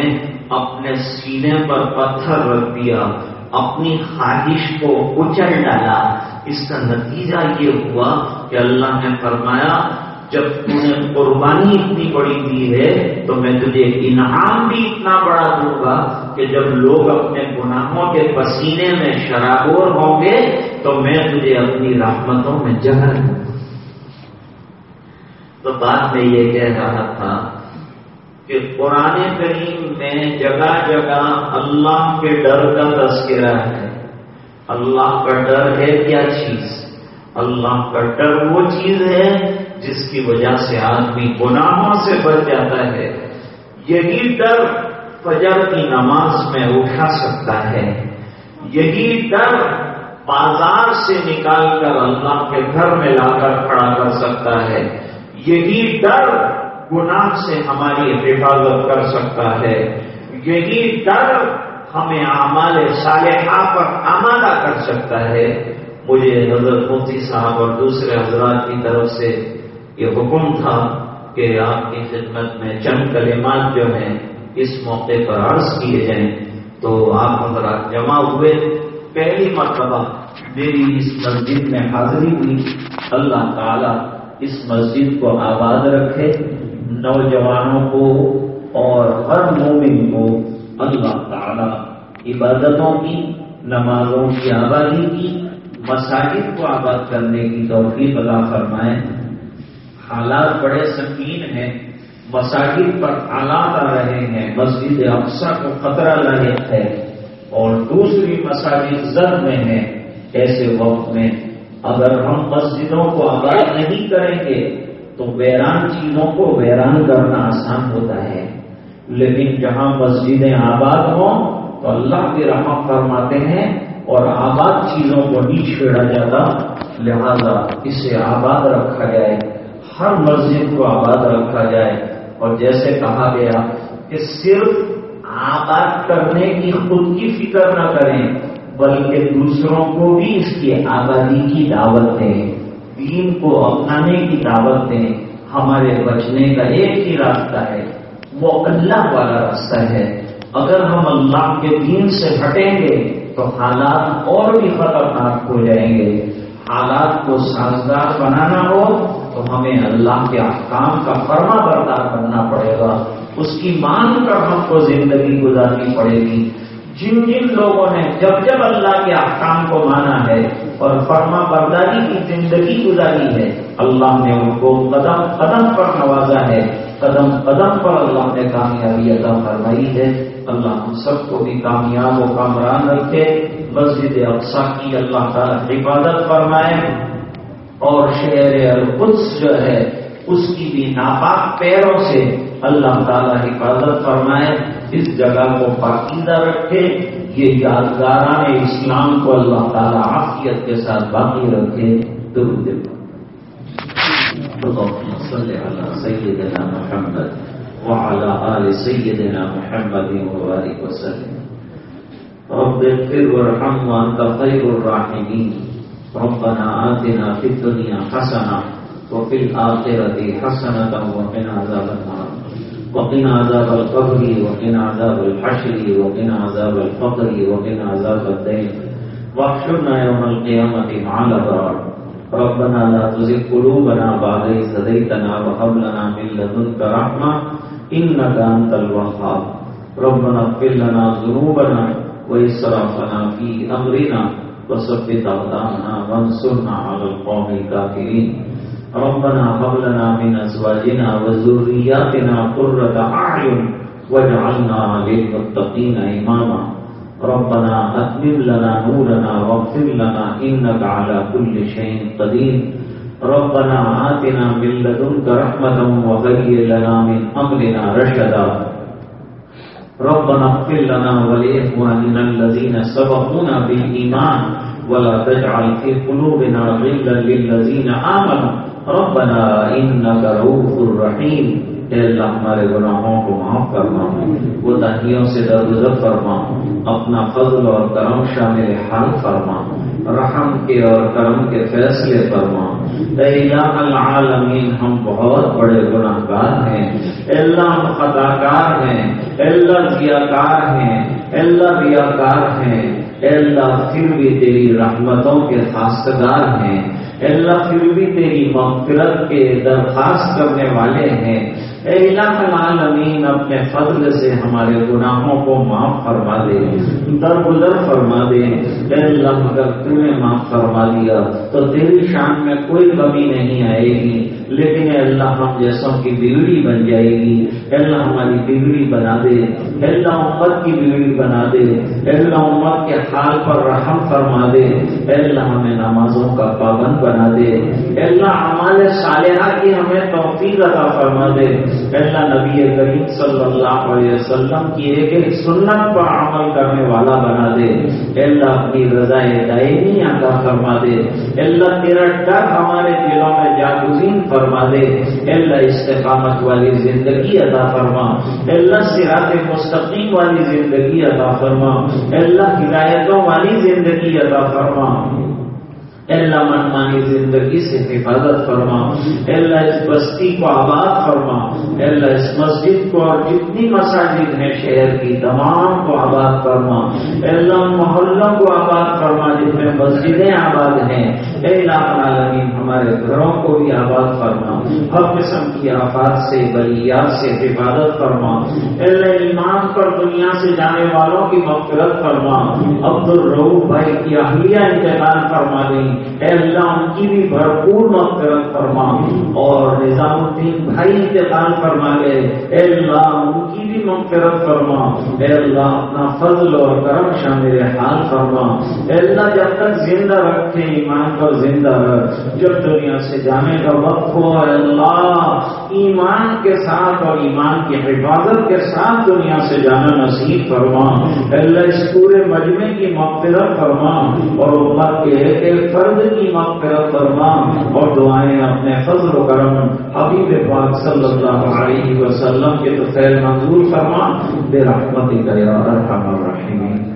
Speaker 2: اپنے سینے پر پتھر رکھ دیا، اپنی خواہش کو کچل ڈالا۔ اس کا نتیجہ یہ ہوا کہ اللہ نے فرمایا جب تو نے قربانی اتنی بڑی دی ہے تو میں تجھے انعام بھی اتنا بڑا دوں گا کہ جب لوگ اپنے گناہوں کے پسینے میں شرابور ہوں گے تو میں تجھے اپنی رحمتوں میں جگہ دوں گا۔ تو بات میں یہ کہہ رہا تھا کہ قرآن کریم میں جگہ جگہ اللہ کے ڈر کا تذکرہ ہے۔ اللہ کا ڈر ہے کیا چیز؟ اللہ کا ڈر وہ چیز ہے جس کی وجہ سے آدمی گناہوں سے بچ جاتا ہے۔ یہی ڈر فجر کی نماز میں اٹھا سکتا ہے، یہی ڈر بازار سے نکال کر اللہ کے گھر میں لا کر کھڑا کر سکتا ہے، یہی ڈر گناہ سے ہماری حفاظت کر سکتا ہے، یہی ڈر ہمیں اعمال صالحہ پر آمادہ کر سکتا ہے۔ مجھے حضرت مفتی صاحب اور دوسرے حضرات کی طرف سے یہ حکم تھا کہ آپ کی خدمت میں چند کلمات جو ہیں اس موقع پر عرض کیے جائیں، تو آپ حضرات جمع ہوئے۔ پہلی مرتبہ میری اس مسجد میں حاضری ہوئی۔ اللہ تعالیٰ اس مسجد کو آباد رکھے، نوجوانوں کو اور ہر مومن کو اللہ تعالیٰ عبادتوں کی، نمازوں کی آبادی کی، مساجد کو آباد کرنے کی توفیق عطا فرمائے۔ حالات بڑے سنگین ہیں، مساجد پر حالات آ رہے ہیں، مسجد اقصی کو خطرہ لاحق ہے اور دوسری مساجد زد میں ہیں۔ ایسے وقت میں اگر ہم مسجدوں کو آباد نہیں کریں گے تو ویران چیزوں کو ویران کرنا آسان ہوتا ہے، لیکن جہاں مسجدیں آباد ہوں تو اللہ کی رحمت فرماتے ہیں اور آباد چیزوں کو نہیں چھیڑا جاتا، لہذا اسے آباد رکھا جائے، ہر مسجد کو آباد رکھا جائے۔ اور جیسے کہا گیا کہ صرف آباد کرنے کی خود کی فکر نہ کریں بلکہ دوسروں کو بھی اس کی آبادی کی دعوت دیں، دین کو اپنانے کی دعوت دیں۔ ہمارے بچنے کا ایک ہی راستہ ہے، وہ اللہ والا راستہ ہے۔ اگر ہم اللہ کے دین سے ہٹیں گے تو حالات اور بھی خطرناک ہو جائیں گے،
Speaker 3: آلات کو سازگار بنانا ہو تو ہمیں اللہ کے احکام کا فرما بردار کرنا پڑے گا، اس کی مان کر ہم کو زندگی گزارنی پڑے گی۔ جن جن لوگوں نے جب اللہ کے احکام کو مانا ہے اور فرما برداری کی زندگی گزاری ہے، اللہ نے ان کو قدم قدم پر نوازا ہے، قدم قدم پر اللہ نے کامیابی عطا فرمائی ہے۔ اللہ ہم سب کو بھی کامیاب و کامران رکھے، مسجد اقصی کی اللہ تعالی حفاظت فرمائے، اور شہر القدس جو ہے اس کی بھی ناپاک پیروں سے اللہ تعالی حفاظت فرمائے، اس جگہ کو پاکیزہ رکھے، یہ یادگاران اسلام کو اللہ تعالی عافیت کے ساتھ باقی رکھے۔ درود اللهم صل على سيدنا محمد وعلى آل سيدنا محمد وبارك وسلم۔ رب اغفر وارحم وانت خير الراحمين۔ ربنا آتنا في الدنيا حسنة وفي الآخرة حسنة وقنا عذاب النار، وقنا عذاب القبر، وقنا عذاب الحشر، وقنا عذاب الفقر، وقنا عذاب الدين، واحشرنا يوم القيامة مع الأبرار۔ ربنا لا تزغ قلوبنا بعد إذ هديتنا وهب لنا من لدنك رحمة إنك أنت الوهاب۔ ربنا اغفر لنا ذنوبنا وإسرافنا في أمرنا وثبت أقدامنا وانصرنا على القوم الكافرين۔ ربنا هب لنا من أزواجنا وذرياتنا قرة أعين واجعلنا للمتقين إماما۔ ربنا أتمم لنا نورنا واغفر لنا إنك على كل شيء قدير۔ ربنا آتنا من لدنك رحمة وهيئ لنا من أمرنا رشدا۔ ربنا اغفر لنا ولإخواننا الذين سبقونا بالإيمان ولا تجعل في قلوبنا غلا للذين آمنوا ربنا إنك رؤوف رحيم۔ اے اللہ ہمارے گناہوں کو معاف فرما، کوتاہیوں سے درگزر فرما، اپنا فضل اور کرم شامل حال فرما، رحم کے اور کرم کے فیصلے فرما۔ اے الہ العالمین، ہم بہت بڑے گناہ گار ہیں، اے اللہ ہم خطا کار ہیں، اے اللہ ضیاءکار ہیں، اے اللہ ریاکار ہیں، اے اللہ پھر بھی تیری رحمتوں کے خواستگار ہیں، اے اللہ پھر بھی تیری مغفرت کے درخواست کرنے والے ہیں۔ اے الہ العالمین، اپنے فضل سے ہمارے گناہوں کو معاف فرما دے، درگزر فرما دے۔ اے اللہ اگر تو نے معاف فرما دیا تو تیری شان میں کوئی کمی نہیں آئے گی، لیکن اے اللہ ہم جیسوں کی بگڑی بن جائے گی۔ اے اللہ ہماری بگڑی بنا دے، اے اللہ امت کی بگڑی بنا دے، اے اللہ امت کے حال پر رحم فرما دے، اے اللہ ہمیں نمازوں کا پابند بنا دے، اے اللہ اعمال صالحہ کی ہمیں توفیق عطا فرما دے، اے اللہ نبی کریم صلی اللہ علیہ وسلم کی ایک ایک سنت پر عمل کرنے والا بنا دے، اے اللہ اپنی رضا دائمی عطا فرما دے، اے اللہ تیرا ڈر ہمارے دلوں میں جاگزین فرما دے، اے اللہ استقامت والی زندگی عطا فرما، اے اللہ صراط مستقیم والی زندگی عطا فرما، اے اللہ ہدایتوں والی زندگی عطا فرما، اے اللہ منمانی زندگی سے حفاظت فرما، اے اللہ اس بستی کو آباد فرما، اے اللہ اس مسجد کو اور جتنی مساجد ہیں شہر کی تمام کو آباد فرما، اے اللہ محلوں کو آباد فرما جن میں مسجدیں آباد ہیں، اے الہ العالمین ہمارے گھروں کو بھی آباد فرما، ہر قسم کی آفات سے بلیات سے حفاظت فرما، اے اللہ ایمان پر دنیا سے جانے والوں کی مغفرت فرما، عبدالرؤوف بھائی کی اہلیہ انتقال فرما دیں، اے اللہ ان کی بھی بھرپور مغفرت فرما، اور نظام الدین بھائی انتقال فرما گئے، اے اللہ ان کی بھی مغفرت فرما، اے اللہ اپنا فضل اور کرم شامل حال فرما، اے اللہ جب تک زندہ رکھے ایمان پر زندہ رکھ، جب دنیا سے جانے کا وقت ہو اے اللہ ایمان کے ساتھ اور ایمان کی حفاظت کے ساتھ دنیا سے جانا نصیب فرما، اے اللہ اس پورے مجمع کی مغفرت فرما، اور امت کے ایک فرد کی مغفرت فرما، اور دعائیں اپنے فضل و کرم حبیب پاک صلی اللہ علیہ وسلم کے تو خیر منظور فرما، برحمتک یا ارحم الراحمین۔